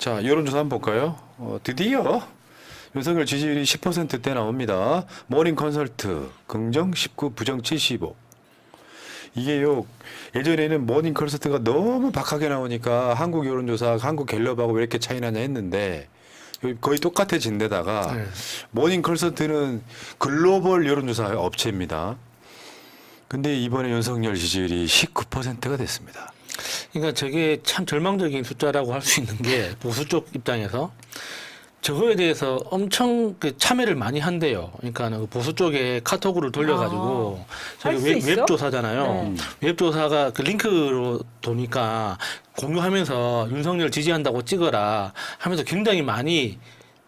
자, 여론조사 한번 볼까요? 드디어 윤석열 지지율이 10%대 나옵니다. 모닝 컨설트 긍정 19, 부정 75. 이게요, 예전에는 모닝 컨설트가 너무 박하게 나오니까 한국 여론조사, 한국 갤럽하고 왜 이렇게 차이 나냐 했는데 거의 똑같아진 데다가 네. 모닝 컨설트는 글로벌 여론조사 업체입니다. 근데 이번에 윤석열 지지율이 19%가 됐습니다. 그러니까 저게 참 절망적인 숫자라고 할 수 있는 게 보수 쪽 입장에서 저거에 대해서 엄청 그 참여를 많이 한대요. 그러니까 그 보수 쪽에 카톡으로 돌려가지고 저기 할수 있어? 웹조사잖아요. 네. 웹조사가 그 링크로 도니까 공유하면서 윤석열 지지한다고 찍어라 하면서 굉장히 많이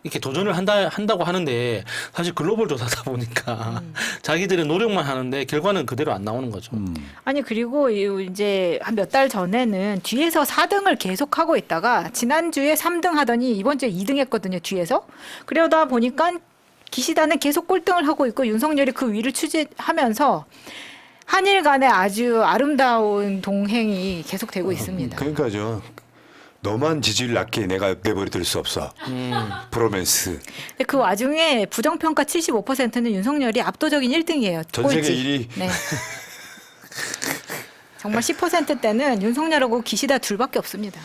이렇게 도전을 한다고 하는데 사실 글로벌 조사다 보니까 자기들의 노력만 하는데 결과는 그대로 안 나오는 거죠. 아니 그리고 이제 한 몇 달 전에는 뒤에서 4등을 계속하고 있다가 지난주에 3등 하더니 이번 주에 2등 했거든요. 뒤에서. 그러다 보니까 기시다는 계속 꼴등을 하고 있고 윤석열이 그 위를 추지하면서 한일 간의 아주 아름다운 동행이 계속되고 있습니다. 그러니까죠. 너만 지지율 낮게 내가 내버려 둘 수 없어. 브로맨스. 근데 그 와중에 부정평가 75%는 윤석열이 압도적인 1등이에요. 전 세계 1위. 네. 정말 10%대는 윤석열하고 기시다 둘밖에 없습니다.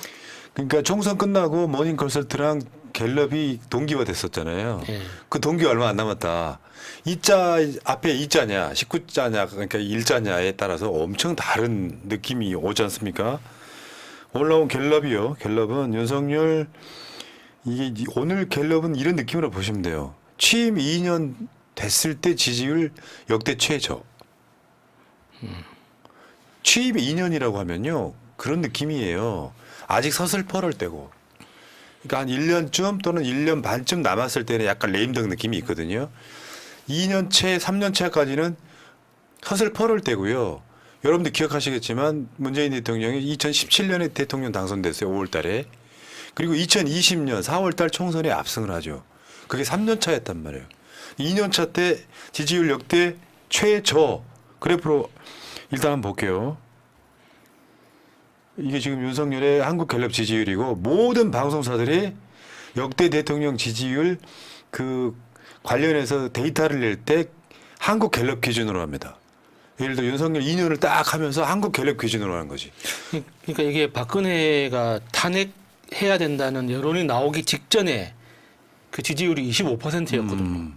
그러니까 총선 끝나고 모닝 컨설트랑 갤럽이 동기화 됐었잖아요. 네. 그 동기가 얼마 안 남았다. 이자 앞에 이자냐, 19자냐, 그러니까 일자냐에 따라서 엄청 다른 느낌이 오지 않습니까? 올라온 갤럽이요. 갤럽은 윤석열 이게 오늘 갤럽은 이런 느낌으로 보시면 돼요. 취임 2년 됐을 때 지지율 역대 최저. 취임 2년이라고 하면요. 그런 느낌이에요. 아직 서슬퍼럴 때고. 그러니까 한 1년쯤 또는 1년 반쯤 남았을 때는 약간 레임덕 느낌이 있거든요. 2년 차, 3년 차까지는 서슬퍼럴 때고요. 여러분들 기억하시겠지만 문재인 대통령이 2017년에 대통령 당선됐어요. 5월 달에. 그리고 2020년 4월 달 총선에 압승을 하죠. 그게 3년 차였단 말이에요. 2년 차 때 지지율 역대 최저 그래프로 일단 한번 볼게요. 이게 지금 윤석열의 한국갤럽 지지율이고 모든 방송사들이 역대 대통령 지지율 그 관련해서 데이터를 낼 때 한국갤럽 기준으로 합니다. 예를 들어 윤석열 2년을 딱 하면서 한국갤럽 기준으로 하는 거지. 그러니까 이게 박근혜가 탄핵해야 된다는 여론이 나오기 직전에 그 지지율이 25%였거든요.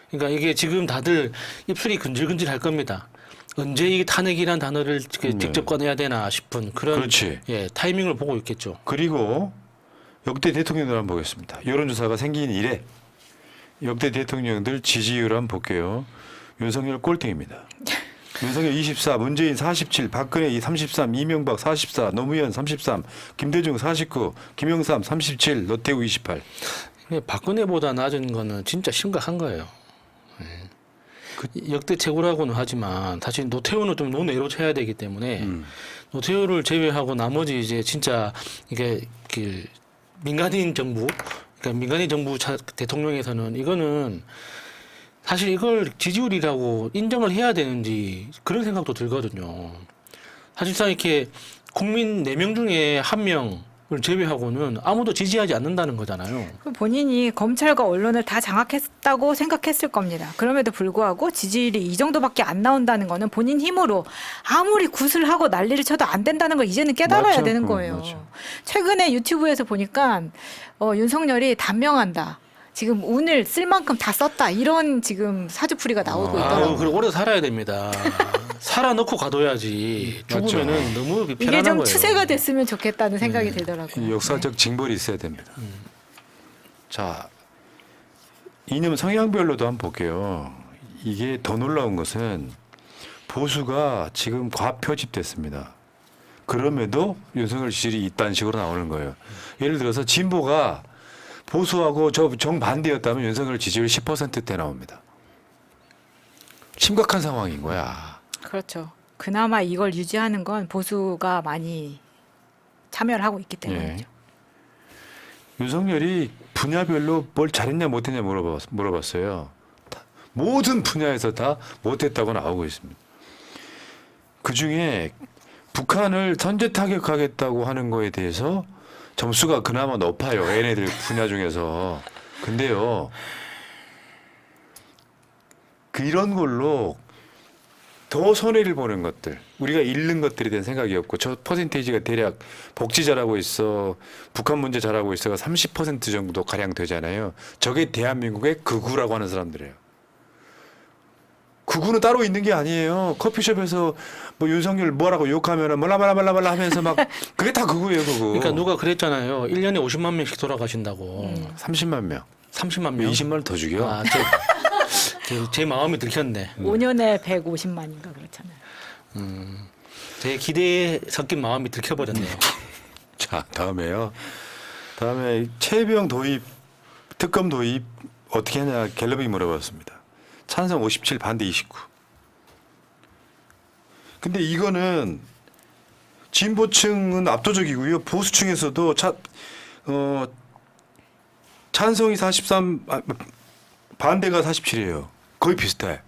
그러니까 이게 지금 다들 입술이 근질근질 할 겁니다. 언제 이 탄핵이란 단어를 직접 꺼내야 되나 싶은 그런 그렇지. 예, 타이밍을 보고 있겠죠. 그리고 역대 대통령들 한번 보겠습니다. 여론조사가 생긴 이래 역대 대통령들 지지율 한번 볼게요. 윤석열 꼴등입니다. 윤석열 24, 문재인 47, 박근혜 33, 이명박 44, 노무현 33, 김대중 49, 김영삼 37, 노태우 28. 박근혜보다 낮은 거는 진짜 심각한 거예요. 예. 역대 최고라고는 하지만 사실 노태우는 좀 논외로 쳐야 되기 때문에 노태우를 제외하고 나머지 이제 진짜 이게 그 민간인 정부, 그러니까 민간인 정부 대통령에서는 이거는 사실 이걸 지지율이라고 인정을 해야 되는지 그런 생각도 들거든요. 사실상 이렇게 국민 4명 중에 1명을 제외하고는 아무도 지지하지 않는다는 거잖아요. 본인이 검찰과 언론을 다 장악했다고 생각했을 겁니다. 그럼에도 불구하고 지지율이 이 정도밖에 안 나온다는 거는 본인 힘으로 아무리 굿을 하고 난리를 쳐도 안 된다는 걸 이제는 깨달아야 맞죠. 되는 거예요. 맞죠. 최근에 유튜브에서 보니까 윤석열이 단명한다. 지금 운을 쓸 만큼 다 썼다. 이런 지금 사주풀이가 나오고 있더라고요. 그리고 오래 살아야 됩니다. 살아놓고 가둬야지. 맞죠. 죽으면은 너무 이게 편안한 좀 거예요. 추세가 됐으면 좋겠다는 생각이 들더라고요. 이 역사적 징벌이 있어야 됩니다. 자, 이념 성향별로도 한번 볼게요. 이게 더 놀라운 것은 보수가 지금 과표집됐습니다. 그럼에도 윤석열 지지율이 이딴 식으로 나오는 거예요. 예를 들어서 진보가 보수하고 정반대였다면 윤석열 지지율 10%대 나옵니다. 심각한 상황인 거야. 그렇죠. 그나마 이걸 유지하는 건 보수가 많이 참여를 하고 있기 때문이죠. 윤석열이 분야별로 뭘 잘했냐 못했냐 물어봤어요. 모든 분야에서 다 못했다고 나오고 있습니다. 그중에 북한을 선제 타격하겠다고 하는 거에 대해서 점수가 그나마 높아요. 얘네들 분야 중에서. 근데요. 이런 걸로 더 손해를 보는 것들, 우리가 잃는 것들에 대한 생각이 없고, 저 퍼센테이지가 대략 복지 잘하고 있어, 북한 문제 잘하고 있어가 30% 정도 가량 되잖아요. 저게 대한민국의 극우라고 하는 사람들이에요. 극우는 따로 있는 게 아니에요. 커피숍에서 뭐 윤석열 뭐라고 욕하면은 말라 하면서 막 그게 다 극우예요, 극우. 그러니까 누가 그랬잖아요. 1년에 50만 명씩 돌아가신다고. 30만 명. 30만 명. 20만 원 더 죽여. 아, 제 마음이 들켰네. 5년에 150만인가 그렇잖아요. 제 기대에 섞인 마음이 들켜버렸네요. 자, 다음에요. 다음에 최병 도입, 특검 도입 어떻게 하냐 갤럽이 물어봤습니다. 찬성 57, 반대 29. 근데 이거는 진보층은 압도적이고요. 보수층에서도 찬성이 43, 반대가 47이에요. 거의 비슷해.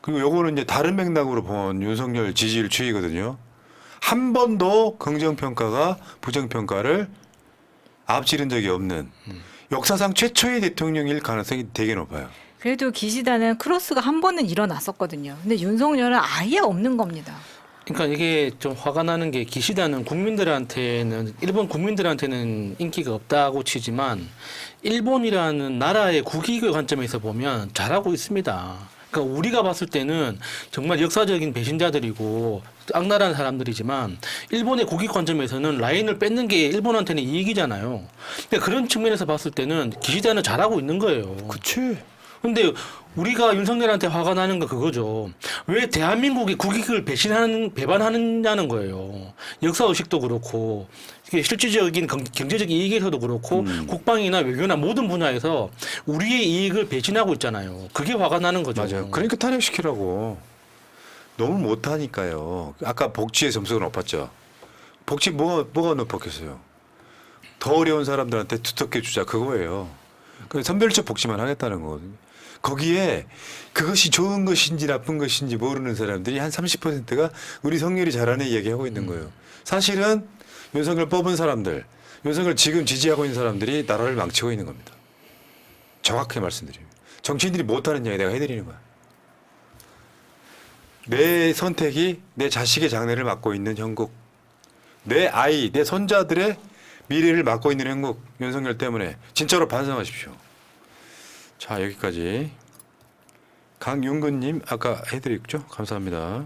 그리고 요거는 이제 다른 맥락으로 본 윤석열 지지율 추이거든요. 한 번도 긍정평가가 부정평가를 앞지른 적이 없는 역사상 최초의 대통령일 가능성이 되게 높아요. 그래도 기시다는 크로스가 한 번은 일어났었거든요. 근데 윤석열은 아예 없는 겁니다. 그러니까 이게 좀 화가 나는 게 기시다는 국민들한테는 일본 국민들한테는 인기가 없다고 치지만 일본이라는 나라의 국익의 관점에서 보면 잘하고 있습니다. 그러니까 우리가 봤을 때는 정말 역사적인 배신자들이고 악랄한 사람들이지만 일본의 국익 관점에서는 라인을 뺏는 게 일본한테는 이익이잖아요. 그러니까 그런 측면에서 봤을 때는 기시다는 잘하고 있는 거예요. 그치? 근데 우리가 윤석열한테 화가 나는 건 그거죠. 왜 대한민국의 국익을 배반하느냐는 거예요. 역사 의식도 그렇고 이게 실질적인 경제적 이익에서도 그렇고 국방이나 외교나 모든 분야에서 우리의 이익을 배신하고 있잖아요. 그게 화가 나는 거죠. 맞아요. 그러니까 탄핵시키라고. 너무 못하니까요. 아까 복지의 점수가 높았죠. 복지 뭐가 높았겠어요. 더 어려운 사람들한테 두텁게 주자 그거예요. 그 선별적 복지만 하겠다는 거거든요. 거기에 그것이 좋은 것인지 나쁜 것인지 모르는 사람들이 한 30%가 우리 성렬이 잘하는 이야기하고 있는 거예요. 사실은 윤석열 뽑은 사람들, 윤석열 지금 지지하고 있는 사람들이 나라를 망치고 있는 겁니다. 정확하게 말씀드립니다. 정치인들이 못하는 이야기 내가 해드리는 거야. 내 선택이 내 자식의 장래를 맡고 있는 형국, 내 아이, 내 손자들의 미래를 맡고 있는 형국, 윤석열 때문에 진짜로 반성하십시오. 자, 여기까지 강윤근님 아까 해드렸죠? 감사합니다.